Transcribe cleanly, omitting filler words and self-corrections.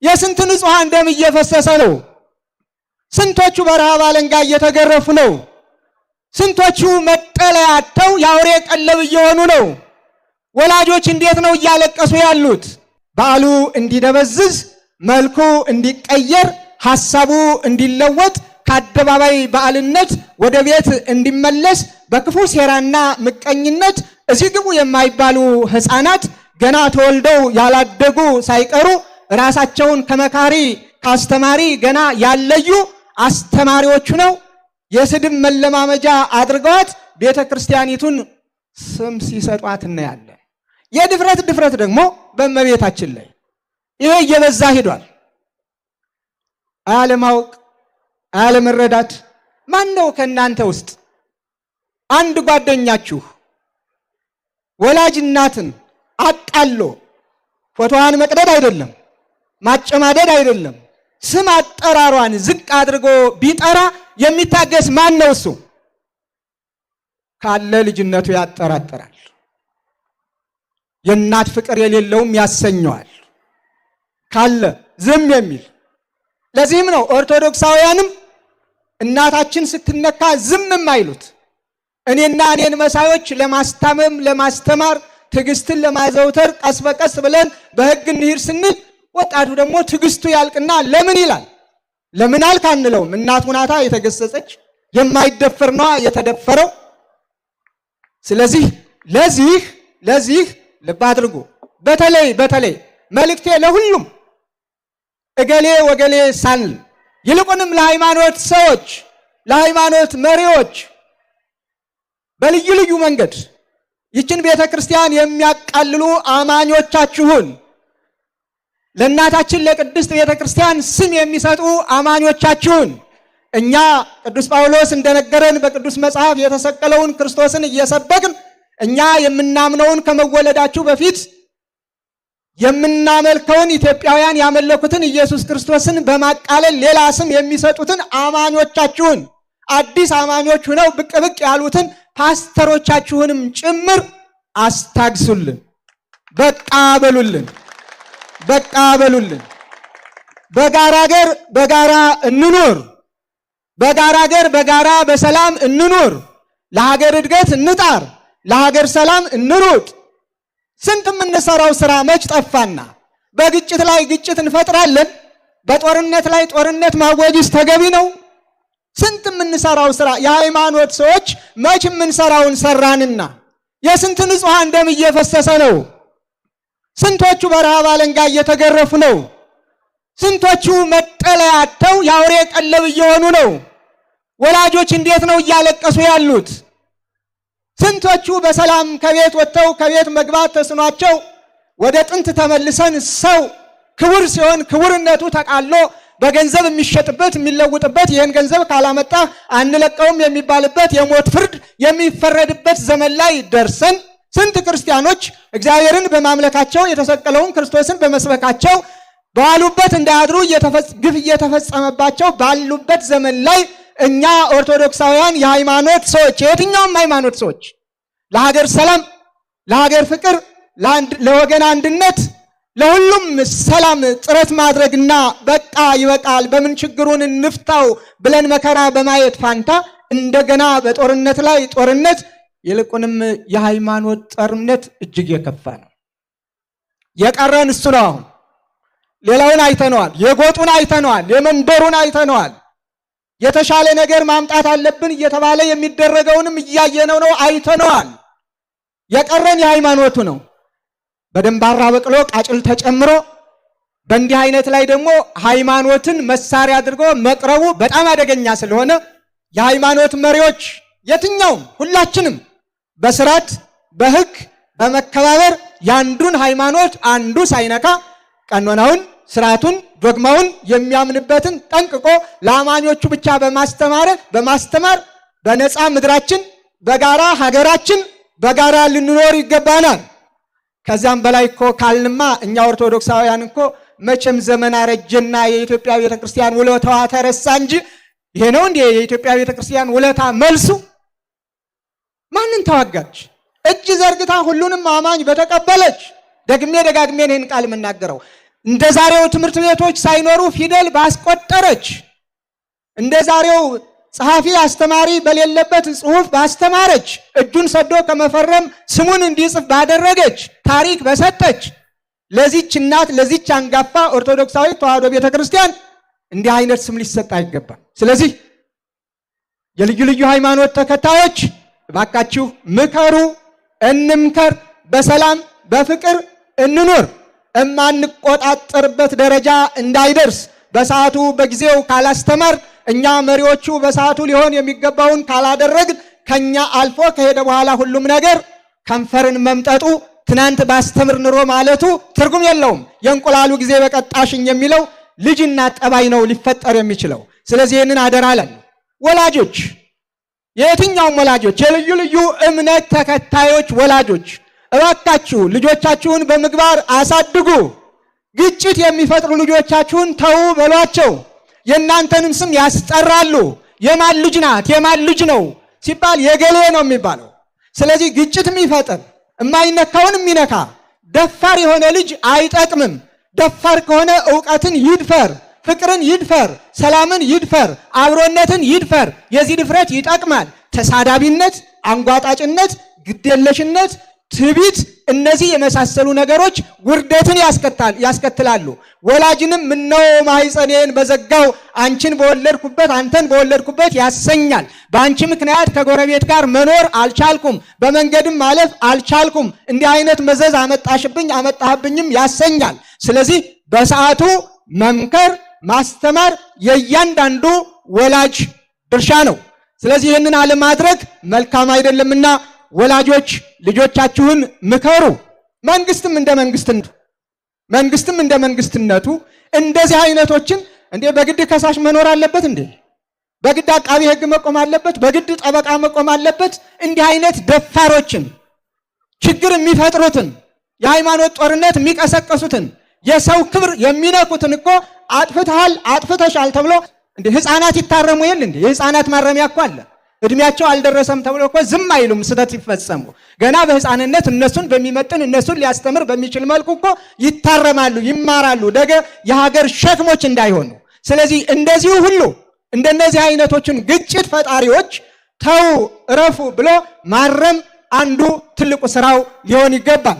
የስንት ንጹሃን ደም እየፈሰሰ ነው። ስንቶቹ በረሃብ አለንጋ እየተገረፉ ነው። ስንቶቹ መጠለያ አጥተው የአውሬ ቀለብ እየሆኑ ነው። ወላጆች እንዴት ነው እያለቀሱ ያሉት? በዓሉ እንዲደበዝዝ፣ መልኩ እንዲቀየር፣ ሐሳቡ እንዲለወጥ፣ ከአደባባይ በዓልነት ወደ ቤት እንዲመለስ በክፉ ሴራና ምቀኝነት እዚህ ግቡ የማይባሉ ሕፃናት ገና ተወልደው ያላደጉ ሳይቀሩ ራሳቸውን ከመካሪ ከአስተማሪ ገና ያለዩ አስተማሪዎቹ ነው የስድብ መለማመጃ አድርገዋት ቤተ ክርስቲያኒቱን ስም ሲሰጧት እናያለን። የድፍረት ደግሞ በእመቤታችን ላይ ይሄ እየበዛ ሄዷል። አለማወቅ፣ አለመረዳት። ማን ነው ከእናንተ ውስጥ አንድ ጓደኛችሁ ወላጅ እናትን አጣሎ ፎቶዋን መቅደድ አይደለም ማጨማደድ አይደለም ስም አጠራሯን ዝቅ አድርጎ ቢጠራ የሚታገስ ማን ነው? እሱ ካለ ልጅነቱ ያጠራጥራል። የእናት ፍቅር የሌለውም ያሰኘዋል ካለ ዝም የሚል። ለዚህም ነው ኦርቶዶክሳውያንም እናታችን ስትነካ ዝም የማይሉት። እኔና እኔን መሳዮች ለማስታመም ለማስተማር ትዕግስትን ለማዘውተር ቀስ በቀስ ብለን በሕግ እንሂድ ስንል ወጣቱ ደግሞ ትዕግስቱ ያልቅና ለምን ይላል። ለምን አልክ አንለውም። እናቱ ናታ የተገሰጸች፣ የማይደፈር ነዋ የተደፈረው። ስለዚህ ለዚህ ልብ አድርጉ። በተለይ መልእክቴ ለሁሉም እገሌ ወገሌ ሳንል ይልቁንም ለሃይማኖት ሰዎች ለሃይማኖት መሪዎች በልዩ ልዩ መንገድ ይችን ቤተ ክርስቲያን የሚያቃልሉ አማኞቻችሁን ለእናታችን ለቅድስት ቤተ ክርስቲያን ስም የሚሰጡ አማኞቻችሁን እኛ ቅዱስ ጳውሎስ እንደነገረን በቅዱስ መጽሐፍ የተሰቀለውን ክርስቶስን እየሰበክን እኛ የምናምነውን ከመወለዳችሁ በፊት የምናመልከውን ኢትዮጵያውያን ያመለኩትን ኢየሱስ ክርስቶስን በማቃለል ሌላ ስም የሚሰጡትን አማኞቻችሁን አዲስ አማኞች ሆነው ብቅ ያሉትን ፓስተሮቻችሁንም ጭምር አስታግሱልን። በቃ በሉልን። በጋራ ሀገር በጋራ እንኑር። በጋራ ሀገር በጋራ በሰላም እንኑር። ለሀገር እድገት እንጣር። ለሀገር ሰላም እንሩጥ። ስንት የምንሰራው ስራ መች ጠፋና? በግጭት ላይ ግጭት እንፈጥራለን። በጦርነት ላይ ጦርነት ማወጅስ ተገቢ ነው? ስንት የምንሰራው ስራ የሃይማኖት ሰዎች መች የምንሰራውን ሰራንና? የስንት ንጹሃን ደም እየፈሰሰ ነው። ስንቶቹ በረሃብ አለንጋ እየተገረፉ ነው። ስንቶቹ መጠለያ አጥተው የአውሬ ቀለብ እየሆኑ ነው። ወላጆች እንዴት ነው እያለቀሱ ያሉት? ስንቶቹ በሰላም ከቤት ወጥተው ከቤት መግባት ተስኗቸው ወደ ጥንት ተመልሰን ሰው ክቡር ሲሆን ክቡርነቱ ተቃሎ በገንዘብ የሚሸጥበት የሚለውጥበት ይህን ገንዘብ ካላመጣ አንለቀውም የሚባልበት የሞት ፍርድ የሚፈረድበት ዘመን ላይ ደርሰን ስንት ክርስቲያኖች እግዚአብሔርን በማምለካቸው የተሰቀለውን ክርስቶስን በመስበካቸው ባሉበት እንዳያድሩ ግፍ እየተፈጸመባቸው ባሉበት ዘመን ላይ እኛ ኦርቶዶክሳውያን የሃይማኖት ሰዎች የትኛውም ሃይማኖት ሰዎች ለሀገር ሰላም፣ ለሀገር ፍቅር፣ ለወገን አንድነት፣ ለሁሉም ሰላም ጥረት ማድረግና በቃ ይበቃል በምን ችግሩን እንፍታው ብለን መከራ በማየት ፋንታ እንደገና በጦርነት ላይ ጦርነት ይልቁንም የሃይማኖት ጦርነት እጅግ የከፋ ነው። የቀረን እሱ ነው። አሁን ሌላውን አይተነዋል። የጎጡን አይተነዋል። የመንደሩን አይተነዋል። የተሻለ ነገር ማምጣት አለብን እየተባለ የሚደረገውንም እያየነው ነው፣ አይተነዋል። የቀረን የሃይማኖቱ ነው። በደንባራ በቅሎ ቃጭል ተጨምሮ በእንዲህ አይነት ላይ ደግሞ ሃይማኖትን መሳሪያ አድርጎ መቅረቡ በጣም አደገኛ ስለሆነ የሃይማኖት መሪዎች የትኛውም ሁላችንም በስርዓት በሕግ በመከባበር ያንዱን ሃይማኖት አንዱ ሳይነካ ቀኖናውን ስርዓቱን ዶግማውን የሚያምንበትን ጠንቅቆ ለአማኞቹ ብቻ በማስተማር በነፃ ምድራችን በጋራ ሀገራችን በጋራ ልንኖር ይገባናል። ከዚያም በላይ እኮ ካልንማ እኛ ኦርቶዶክሳውያን እኮ መቼም ዘመን አረጀና የኢትዮጵያ ቤተክርስቲያን ውለታዋ ተረሳ እንጂ ይሄ ነው እንዴ የኢትዮጵያ ቤተክርስቲያን ውለታ መልሱ? ማንን ተዋጋች? እጅ ዘርግታ ሁሉንም አማኝ በተቀበለች። ደግሜ ደጋግሜ ይህን ቃል የምናገረው እንደ ዛሬው ትምህርት ቤቶች ሳይኖሩ ፊደል ባስቆጠረች፣ እንደ ዛሬው ጸሐፊ አስተማሪ በሌለበት ጽሑፍ ባስተማረች፣ እጁን ሰዶ ከመፈረም ስሙን እንዲጽፍ ባደረገች፣ ታሪክ በሰጠች ለዚች እናት ለዚች አንጋፋ ኦርቶዶክሳዊ ተዋሕዶ ቤተክርስቲያን እንዲህ አይነት ስም ሊሰጥ አይገባም። ስለዚህ የልዩ ልዩ ሃይማኖት ተከታዮች እባካችሁ ምከሩ፣ እንምከር፣ በሰላም በፍቅር እንኑር። እማንቆጣጠርበት ደረጃ እንዳይደርስ በሰዓቱ በጊዜው ካላስተማር፣ እኛ መሪዎቹ በሰዓቱ ሊሆን የሚገባውን ካላደረግን ከኛ አልፎ ከሄደ በኋላ ሁሉም ነገር ከንፈርን መምጠጡ ትናንት ባስተምር ኑሮ ማለቱ ትርጉም የለውም። የእንቁላሉ ጊዜ በቀጣሽኝ የሚለው ልጅና ጠባይ ነው ሊፈጠር የሚችለው። ስለዚህ ይህንን አደራ አለን። ወላጆች፣ የየትኛውም ወላጆች፣ የልዩ ልዩ እምነት ተከታዮች ወላጆች እባካችሁ ልጆቻችሁን በምግባር አሳድጉ። ግጭት የሚፈጥሩ ልጆቻችሁን ተው በሏቸው። የእናንተንም ስም ያስጠራሉ። የማን ልጅ ናት የማን ልጅ ነው ሲባል የገሌ ነው የሚባለው። ስለዚህ ግጭት የሚፈጥር የማይነካውን የሚነካ ደፋር የሆነ ልጅ አይጠቅምም። ደፋር ከሆነ ዕውቀትን ይድፈር፣ ፍቅርን ይድፈር፣ ሰላምን ይድፈር፣ አብሮነትን ይድፈር። የዚህ ድፍረት ይጠቅማል። ተሳዳቢነት፣ አንጓጣጭነት፣ ግዴለሽነት፣ ትዕቢት፣ እነዚህ የመሳሰሉ ነገሮች ውርደትን ያስከትላሉ። ወላጅንም ምነው ማኅፀኔን በዘጋው አንቺን በወለድኩበት አንተን በወለድኩበት ያሰኛል። በአንቺ ምክንያት ከጎረቤት ጋር መኖር አልቻልኩም፣ በመንገድም ማለፍ አልቻልኩም፣ እንዲህ አይነት መዘዝ አመጣሽብኝ አመጣህብኝም ያሰኛል። ስለዚህ በሰዓቱ መምከር ማስተማር የእያንዳንዱ ወላጅ ድርሻ ነው። ስለዚህ ይህንን አለማድረግ መልካም አይደለምና ወላጆች ልጆቻችሁን ምከሩ። መንግስትም እንደ መንግስትነቱ እንደዚህ አይነቶችን እንዴ በግድ ከሳሽ መኖር አለበት እንዴ? በግድ አቃቢ ሕግ መቆም አለበት? በግድ ጠበቃ መቆም አለበት? እንዲህ አይነት ደፋሮችን፣ ችግር የሚፈጥሩትን፣ የሃይማኖት ጦርነት የሚቀሰቀሱትን፣ የሰው ክብር የሚነኩትን እኮ አጥፍተሃል አጥፍተሻል ተብሎ እንዴ ህፃናት ይታረሙ የለ እንዴ? የህፃናት ማረሚያ እኮ አለ። እድሜያቸው አልደረሰም ተብሎ እኮ ዝም አይሉም። ስህተት ይፈጸሙ ገና በህፃንነት እነሱን በሚመጥን እነሱን ሊያስተምር በሚችል መልኩ እኮ ይታረማሉ፣ ይማራሉ፣ ነገ የሀገር ሸክሞች እንዳይሆኑ። ስለዚህ እንደዚሁ ሁሉ እንደነዚህ አይነቶችን ግጭት ፈጣሪዎች ተው እረፉ ብሎ ማረም አንዱ ትልቁ ስራው ሊሆን ይገባል።